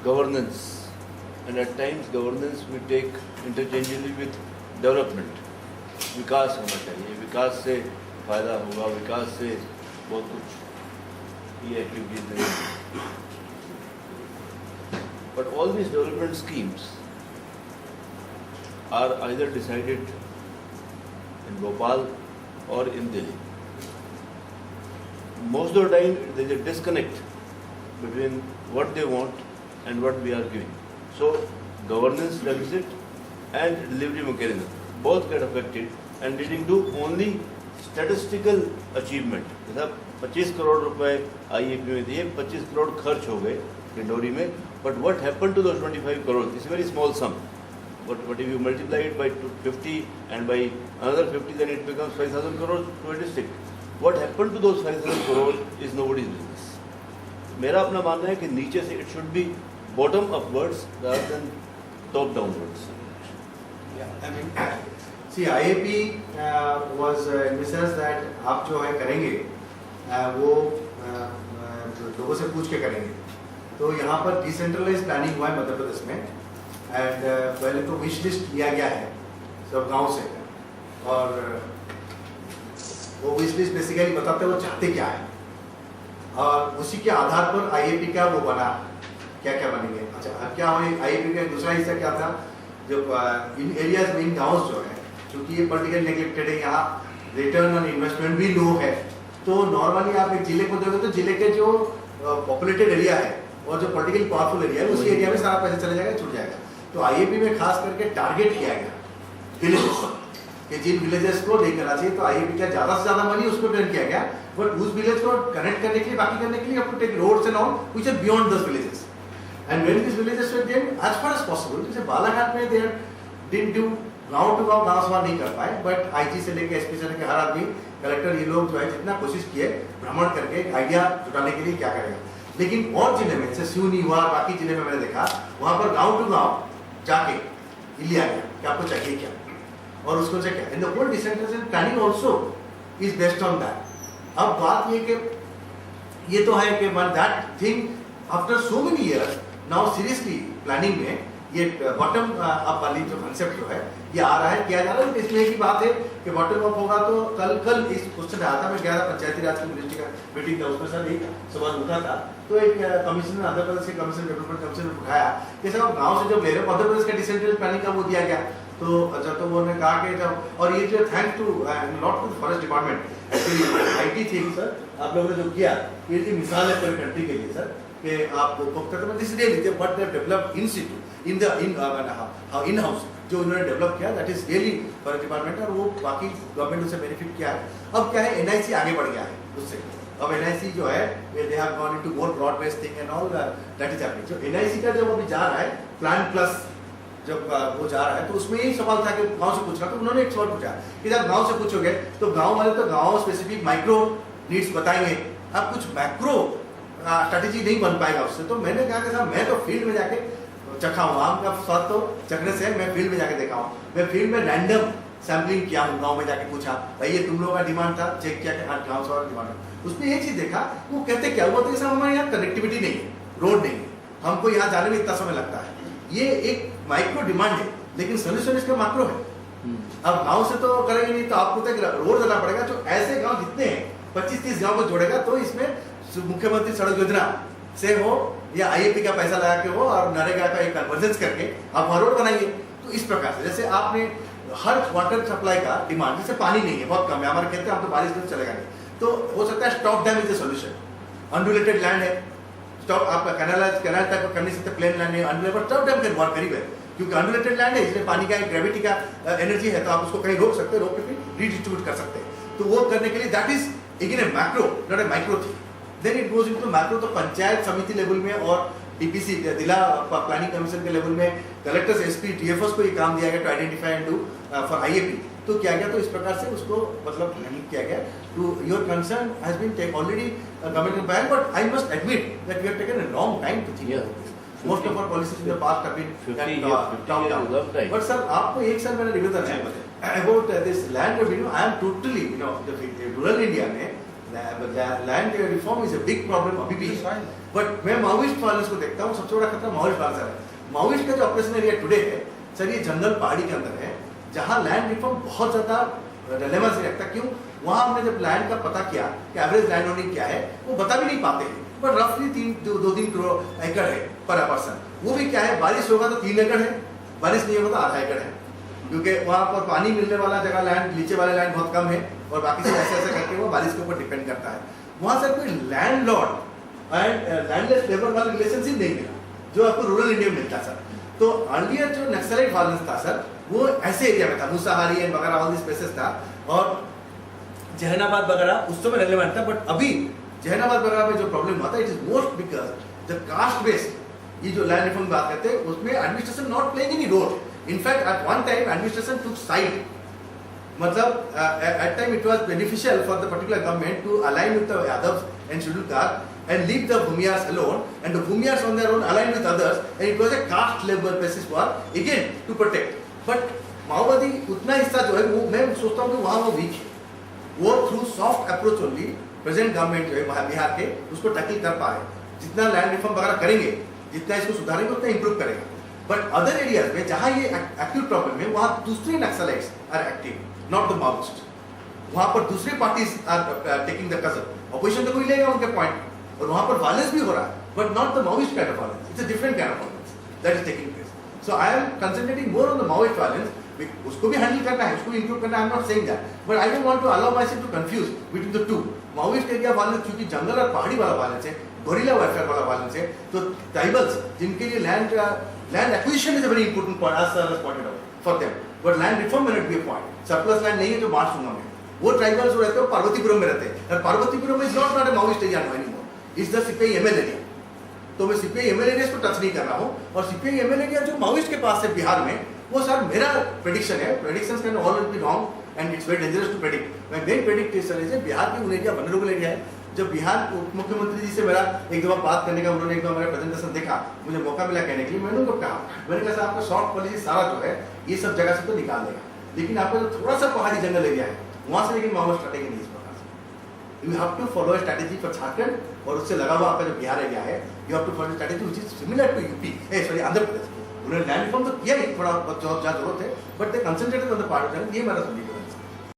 governance, and at times governance we take interchangeably with development. विकास होना चाहिए, विकास से फ़ायदा होगा, विकास से बहुत कुछ ये एक्टिविटीज नहीं। But all these development schemes are either decided in Bhopal or in Delhi. Most of the time there is a disconnect between what they want and what we are giving. So governance deficit and delivery mechanism both get affected and leading to only statistical achievement. जैसा 25 करोड़ रुपए IAP में दिए, 25 करोड़ खर्च हो गए डिंडोरी में, but what happened to those 25 crore? It's a very small sum. But if you multiply it by 50 and by another 50, then it becomes 5,000 crore to a district. What happened to those 5,000 crore is nobody's business. मेरा अपना मानना है कि नीचे से it should be bottom upwards rather than top downwards. Yeah, I mean, see, IAP was envisaged that आप जो है करेंगे वो लोगों से पूछ के करेंगे। तो यहाँ पर डिसेंट्रलाइज प्लानिंग हुआ है मध्य प्रदेश में, एंड पहले तो विश लिस्ट लिया गया है सब गांव से, और वो विश लिस्ट बेसिकली बताते वो चाहते क्या है, और उसी के आधार पर आईएपी का वो बना क्या क्या बनेंगे। अच्छा, अब क्या हुआ, आईएपी का दूसरा हिस्सा क्या था, जो इन एरियाज में इन गाँव जो है, क्योंकि ये पॉलिटिकल नेग्लेक्टेड है, यहाँ रिटर्न ऑन इन्वेस्टमेंट भी लो है, तो नॉर्मली आप एक जिले को देखो तो जिले के जो पॉपुलेटेड एरिया है और जो पॉलिटिकली पावरफुल एरिया है उसी एरिया में सारा पैसा चला जाएगा, छूट जाएगा। तो आईएपी में खास करके टारगेट किया गया विलेजेस कि जिन विलेजेस को लेकर आना चाहिए, तो आईएपी का ज्यादा से ज्यादा मनी उसको टर्न किया गया, बट उस विलेज को कनेक्ट करने के लिए, बाकी करने के लिए आपको take roads and all which are beyond those villages, and when this villages were then as far as possible, जैसे बालाघाट में दे डिडंट डू गाँव टू गाँव सभा नहीं कर पाए, बट आईजी से लेकर एसपी से लेकर हर आदमी, कलेक्टर, ये लोग जो है जितना कोशिश किए भ्रमण करके एक आइडिया जुटाने के लिए क्या करेगा। लेकिन और जिले में जैसे सिवनी हुआ, बाकी जिले में मैंने देखा वहां पर गांव टू गांव जाके लिया गया कि आपको चाहिए क्या और उसको से क्या, and the whole decentralization planning also is based on that. अब बात ये कि ये तो है कि that thing after so many years now seriously planning में ये बॉटम अप वाली जो कंसेप्ट जो है ये आ रहा है, किया जा रहा है। इसमें एक ही बात है कि बॉटम अप होगा, तो कल इस क्वेश्चन आया था, मैं गया था पंचायती राज की मिनिस्ट्री का मीटिंग था, उसमें सर एक सवाल उठा था, तो एक कमिश्नर आंध्र प्रदेश के कमिश्नर डेवलपमेंट कमिश्नर ने उठाया कि साहब गाँव से जब ले रहे हो, मध्य प्रदेश का डिसेंट्रल प्लानिंग का वो दिया गया, तो अच्छा, तो उन्होंने कहा कि जब, और ये जो thanks to not to forest department, actually IT थी सर, आप लोगों ने जो किया ये मिसाल है पूरी कंट्री के लिए सर, कि आप this really what they develop in Situ in the in house जो उन्होंने डेवलप किया, that is really forest department, और वो बाकी गवर्नमेंट उससे बेनिफिट किया है। अब क्या है, एनआईसी आगे बढ़ गया है उससे, अब एनआईसी जो है they have gone into more broad based thing and all that is happening. जो एनआईसी का जब अभी जा रहा है प्लान प्लस जब वो जा रहा है, तो उसमें यही सवाल था कि गांव से पूछना, तो उन्होंने एक सवाल पूछा कि जब गांव से पूछोगे तो गांव वाले तो गांव स्पेसिफिक माइक्रो नीड्स बताएंगे, आप कुछ मैक्रो स्ट्रेटेजी नहीं बन पाएगा उससे। तो मैंने कहा कि साहब मैं तो फील्ड में जाके चखा हूँ, आम का स्वाद तो चखने से मैं फील्ड में जाके देखा हूँ, मैं फील्ड में रैंडम सैम्पलिंग किया हूँ, गांव में जाके पूछा भाई ये तुम लोगों का डिमांड था, चेक किया कि हाँ गाँव से डिमांड है, उसमें एक चीज देखा, वो कहते क्या हुआ था, साहब हमारे यहाँ कनेक्टिविटी नहीं है, रोड नहीं है, हमको यहाँ जाने में इतना समय लगता है, ये एक माइक्रो डिमांड है, लेकिन सोल्यूशन इसका मैक्रो है। अब गांव से तो करेंगे नहीं, तो आपको तक रोड देना पड़ेगा, जो ऐसे गांव जितने हैं 25-30 गांव को जोड़ेगा, तो इसमें मुख्यमंत्री सड़क योजना से हो या आईएपी का पैसा लगा के हो और नरेगा का एक कन्वर्जेंस करके आप वहाँ रोड बनाइए। तो इस प्रकार से जैसे आपने हर वाटर सप्लाई का डिमांड, जैसे पानी नहीं है, बहुत कम है हमारे खेत में, हम तो बारिश में चलेगा नहीं, तो हो सकता है stop dam is the solution. Unrelated land है, स्टॉप आपका कैनाल टाइप कर नहीं सकते, प्लेन लैंड है, unrelated stop dam can work very well, क्योंकि अनरिलेटेड लैंड है, इसमें पानी का एक ग्रेविटी का एनर्जी है, तो आप उसको कहीं रोक सकते हैं, रोक के फिर रीडिस्ट्रीब्यूट कर सकते हैं। तो वो करने के लिए that is again a macro not a micro thing. Then it goes into macro, तो पंचायत समिति लेवल में और डीपीसी जिला प्लानिंग कमीशन के लेवल में कलेक्टर्स, एसपी, डीएफओस को ये काम दिया गया to identify and do for IAP. तो किया गया, तो इस प्रकार से उसको मतलब हैंडल किया गया। To your concern has been take already government ban, but I must admit that we have taken a long time to think about this. Most of our policies in the past have been top down. But sir आपको एक sir मेरा निवेदन है about this land revenue. I am totally the rural India में land reform is a big problem अभी भी है। But मैं माओइस्ट वायलेंस को देखता हूँ, सबसे बड़ा खतरा माओइस्ट वायलेंस है। माओइस्ट का जो ऑपरेशन एरिया टुडे है सर, ये जंगल पहाड़ी के अंदर है, जहाँ लैंड रिफॉर्म बहुत ज्यादा रेलेवेंस रखता है। क्यों? वहाँ हमने जब लैंड का पता किया कि एवरेज लैंड ओनिंग क्या है, वो बता भी नहीं पाते हैं, बट रफली 2-3 करोड़ एकड़ है पर पर्सन। वो भी क्या है, बारिश होगा तो 3 एकड़ है, बारिश नहीं होगा तो आधा एकड़ है, क्योंकि वहाँ पर पानी मिलने वाला जगह लैंड, नीचे वाले लैंड बहुत कम है, और बाकी से ऐसे ऐसे करके वो बारिश के ऊपर डिपेंड करता है। वहाँ सर कोई land Lord and landless labour वाला रिलेशनशिप नहीं मिला जो आपको रूरल इंडिया में मिलता सर। तो अर्लियर जो नक्सलाइट वायलेंस था सर, वो ऐसे एरिया में था, मुसाहारी एंड वगैरह ऑल दिस प्लेसेस था, और जहानाबाद वगैरह उस समय रेलेवेंट था। बट अभी जहानाबाद वगैरह में जो प्रॉब्लम हुआ था, it is most because the caste based, ये जो लैंड रिफॉर्म बात करते हैं उसमें administration not playing any role. In fact at one time administration took side, मतलब at time it was beneficial for the particular government to align with the Yadavs and scheduled caste and leave the Bhumiyas alone, and the Bhumiyas on their own aligned with others, and it was a caste level basis for again to protect. But माओवादी उतना हिस्सा जो है वो मैं सोचता हूँ कि वहाँ वो वीक है, वो through soft approach only present government जो है बिहार के उसको टैकल कर पाए। जितना लैंड रिफॉर्म वगैरह करेंगे, जितना इसको सुधारेंगे उतना इंप्रूव करेगा। बट अदर एरियाज में जहाँ ये एक्टिव प्रॉब्लम है, वहाँ दूसरे Naxalites are active, not the Maoist. वहां पर दूसरे parties are taking the cousin, opposition तो कोई लेगा उनके पॉइंट, और वहां पर वायलेंस भी हो रहा है, but not the Maoist kind of violence, it's a different kind of violence that is taking place. So I am concentrating more on the Maoist violence, उसको भी हैंडल करना है, उसको भी इंप्रूव करना है, I am not saying that, but I don't want to allow myself to confuse between the two. Maoist area violence क्योंकि जंगल और पहाड़ी वाला वायलेंस है, गोरिल्ला वारफेयर वाला वायलेंस है, तो ट्राइबल्स जिनके लिए land acquisition is a very important point as sir has pointed out for them, but land reform में not be a point. Surplus land नहीं है जो मार्च दूंगा मैं, वो ट्राइबल्स जो रहते हैं पार्वतीपुरम में रहते हैं, और Parvatipuram is not a Maoist area anymore, is the CPI ML area. तो मैं सीपीआई एमएल एरिया को टच नहीं कर रहा हूँ, और सीपीआई एमएल एरिया जो माओइस्ट के पास है बिहार में, वो सर मेरा प्रेडिक्शन है, predictions can always be wrong and it's very dangerous to predict. मैं मेन प्रेडिक्टेशन है बिहार की उन एरिया वनरेबल एरिया है। जब बिहार उप मुख्यमंत्री जी से मेरा एक दफा बात करने का, उन्होंने एक बार मेरा प्रेजेंटेशन देखा, मुझे मौका मिला कहने के लिए, मैंने उनको कहा, मैंने कहा आपका शॉर्ट पॉलिसी सारा जो है ये सब जगह से तो निकाल देगा, लेकिन आपका जो थोड़ा सा पहाड़ी जंगल एरिया है वहां से लेकिन माओवादी स्ट्रैटेजी नहीं इस प्रकार से। You have to follow a strategy for Jharkhand, और उससे लगा हुआ आपका जो बिहार एरिया है, you have to follow strategy which is similar to UP, sorry Andhra Pradesh. उन्होंने लैंड रिफॉर्म तो किया ही, थोड़ा जहाँ जरूरत है, but they concentrated on the part of, ये मेरा सभी